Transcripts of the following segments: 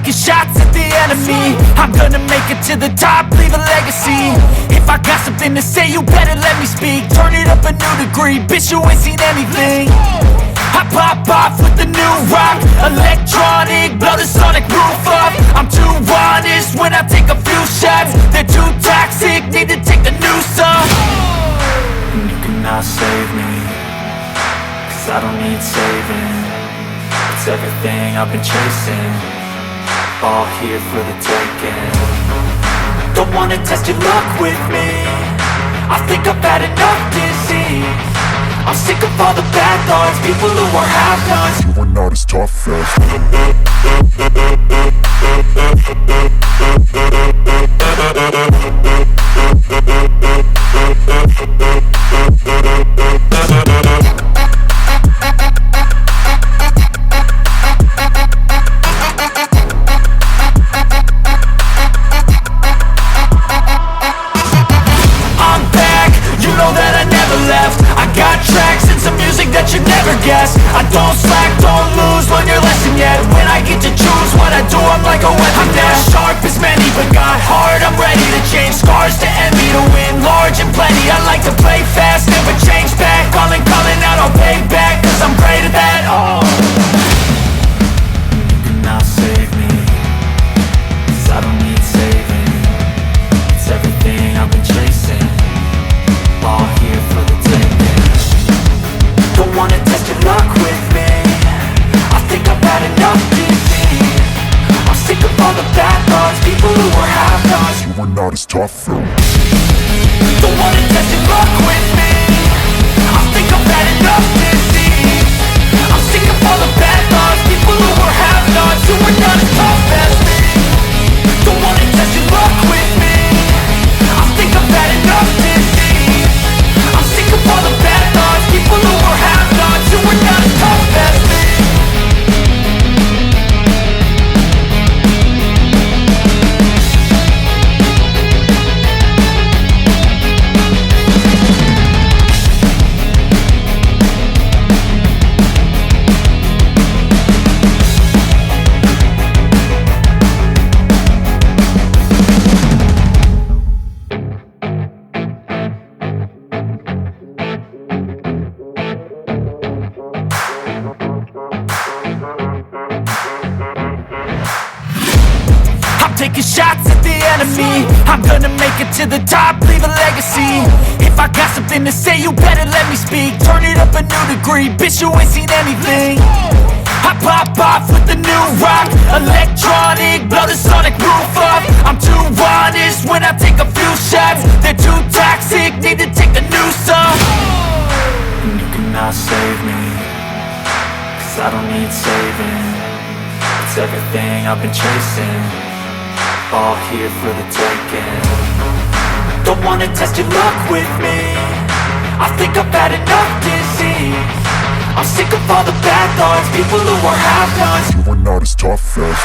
taking shots at the enemy. I'm gonna make it to the top, leave a legacy. If I got something to say, you better let me speak. Turn it up a new degree, bitch, you ain't seen anything. I pop off with the new rock, electronic, blow the sonic roof up. I'm too honest when I take a few shots. They're too toxic, need to take the noose off. And you cannot save me, cause I don't need saving. It's everything I've been chasing, all here for the taking. Don't wanna test your luck with me, I think I've had enough disease. I'm sick of all the bad thoughts, people who are half-nots. You are not as tough as I'm back, you know that I never left. I got tracks and some music that you never guessed. I don't slack, don't lose, learn your lesson yet. When I get to choose what I do, I'm like a weapon. I'm not sharp as many, but got hard, I'm ready to change. Scars to envy, to win large and plenty. I like to play fast, never change back. Calling out, I'll pay back, cause I'm great at that. Oh, you cannot save me, cause I don't need saving. It's everything I've been chasing, all here for the taking. Don't wanna test your luck with me, I think I've had enough disease. I'm sick of all the bad thoughts, people who are half-nots. you are not as tough as Don't wanna test your luck with me, I think I've had enough disease. I'm sick of all the bad thoughts, people who are half-nots, who are not as tough as me. Don't wanna test your luck with me, I think I've had enough disease. I'm sick of all the bad thoughts, people who are half-nots, who are not as tough as me. Taking shots at the enemy. I'm gonna make it to the top, leave a legacy. If I got something to say, you better let me speak. Turn it up a new degree, bitch, you ain't seen anything. I pop off with the new rock, electronic, blow the sonic roof up. I'm too honest when I take a few shots. They're too toxic, need to take the noose off. And you cannot save me, cause I don't need saving. It's everything I've been chasing, all here for the taking. Don't wanna test your luck with me, I think I've had enough disease. I'm sick of all the bad thoughts, people who are half-nots. you are not as tough as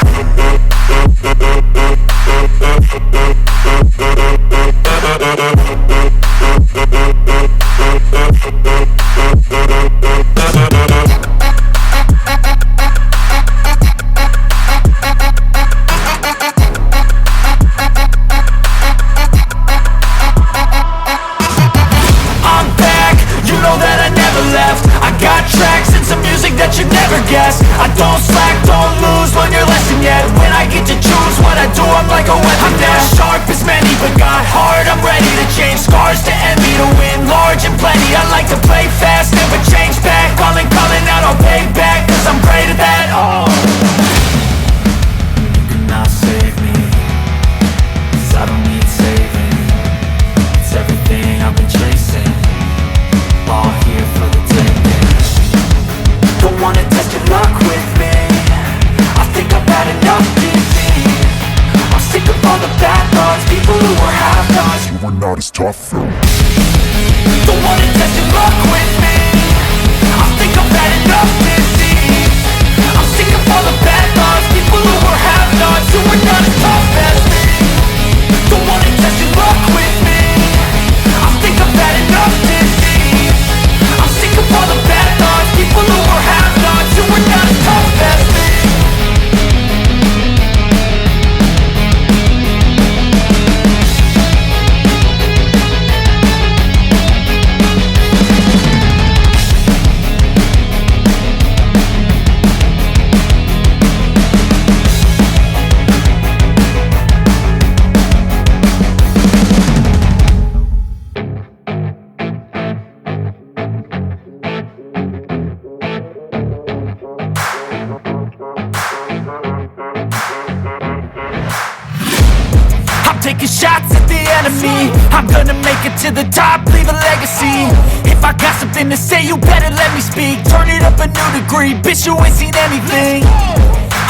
I don't slack, don't lose, learn your lesson yet. When I get to choose what I do, I'm like a weapon. I'm not sharp as many, but got hard, I'm ready to change. Scars to envy, to win large and plenty. I like to play fast, never change back. Calling out, I'll pay back, cause I'm great at that. Oh, you cannot save me, cause I don't need saving. It's everything I've been chasing, all here for the taking. Don't wanna test your luck with me, I think I've had enough disease. I'm sick of all the bad thoughts, people who are half-nots. you are not as tough as Don't wanna test your luck with me, I think I've had enough disease. I'm sick of all the bad thoughts, people who are half-nots, who are not as tough as me. Don't wanna test your luck with me, I think I've had enough disease. I'm sick of all the bad thoughts, people who are half-nots, who are not as tough as me. taking shots at the enemy. I'm gonna make it to the top, leave a legacy. If I got something to say, you better let me speak. Turn it up a new degree, bitch, you ain't seen anything.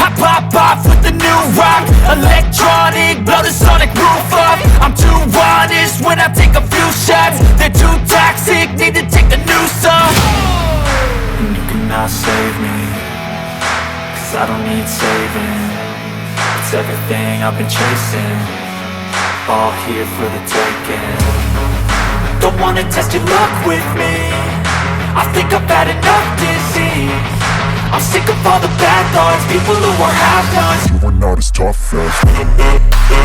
I pop off with the new rock, electronic, blow the sonic roof up. I'm too honest when I take a few shots. They're too toxic, need to take the noose off. And you cannot save me, cause I don't need saving. It's everything I've been chasing, all here for the taking. Don't wanna test your luck with me, I think I've had enough disease. I'm sick of all the bad thoughts, people who are half-nots. You are not as tough as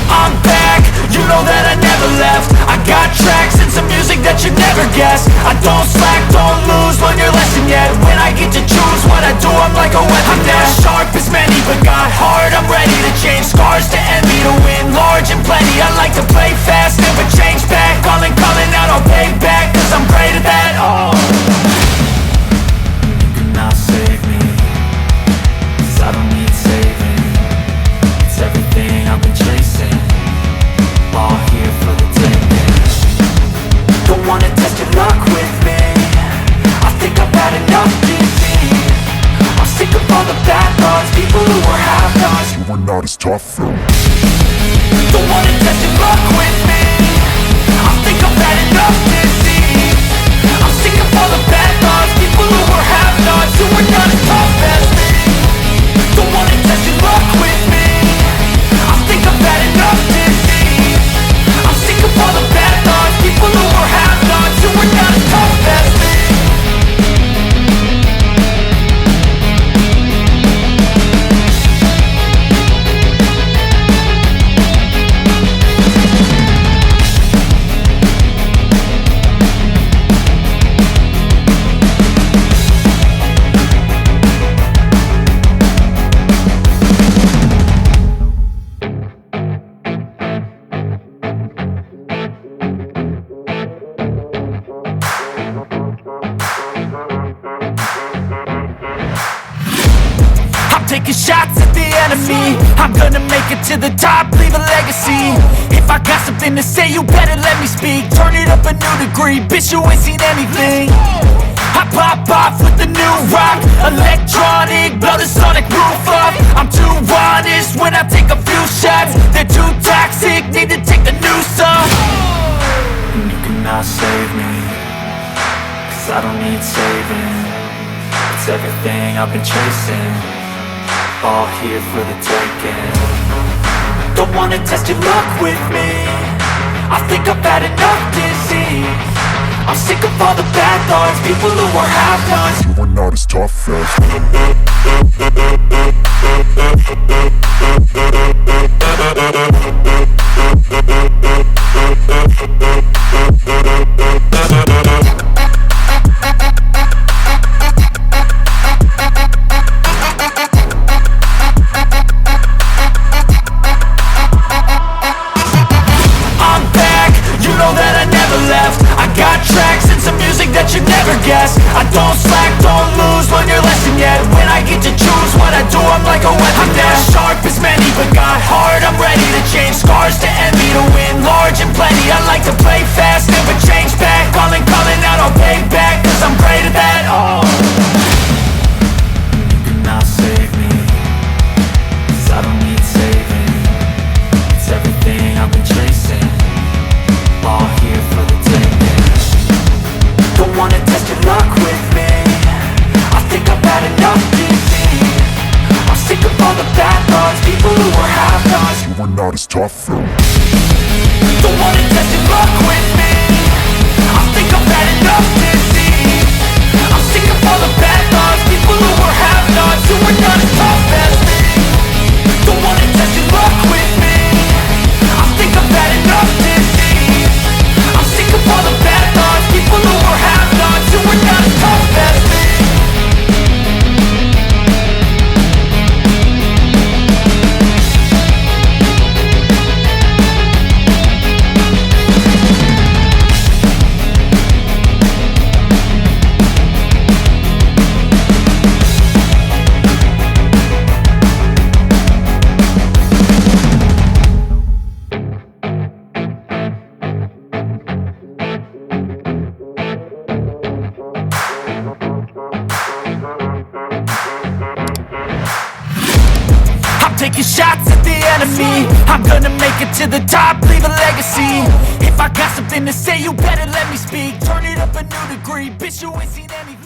I'm back, you know that I never left. I got tracks and some music that you never guessed. I don't slack, don't lose, learn your lesson yet. When I get to choose what I do, I'm like a weapon. I'm not sharp as many, but got hard, I'm ready to change. Scars to envy, to win large and plenty. I like to play fast, never change back. Calling out, I'll pay back, cause I'm great at that. Oh, you cannot save me, cause I don't need saving. It's everything I've been chasing, all here for the taking. Don't wanna test your luck with me, I think I've had enough disease. I'm sick of all the bad thoughts, people who are half-nots. you are not as tough as Don't wanna test your luck with me, I think I've had enough disease. I'm sick of all the bad thoughts, people who are half-nots, who are not as tough as me. Don't wanna test your luck with me, I think I've had enough disease. I'm sick of all the bad thoughts, people who are half-nots, who are not as tough as me. Taking shots at the enemy. I'm gonna make it to the top, leave a legacy. If I got something to say, you better let me speak. Turn it up a new degree, bitch, you ain't seen anything. I pop off with the new rock, electronic, blow the sonic roof up. I'm too honest when I take a few shots. They're too toxic, need to take the noose off. And you cannot save me, cause I don't need saving. It's everything I've been chasing, all here for the taking. Don't wanna test your luck with me, I think I've had enough disease. I'm sick of all the bad thoughts, people who are half-nots. you are not as tough as I don't slack, don't lose, learn your lesson yet. When I get to choose what I do, I'm like a weapon. I'm not sharp as many, but got hard, I'm ready to change. Scars to envy, to win large and plenty. I like to play fast, never change back. Calling out, I'll pay back, cause I'm great at that. Oh, you cannot save me, cause I don't need saving. It's everything I've been chasing, all here for the taking. Don't wanna test your luck with me, I think I've had enough disease. I'm sick of all the bad thoughts, people who are half-nots. you are not as tough as Don't wanna test your luck with me, I think I've had enough disease. I'm sick of all the bad thoughts, people who are half-nots, who are not as tough as me. Don't wanna test your luck with me, I think I've had enough disease. I'm sick of all the bad thoughts, people who are half-nots, who are not as tough as me. taking shots at the enemy. I'm gonna make it to the top, leave a legacy. If I got something to say, you better let me speak. Turn it up a new degree, bitch, you ain't seen anything.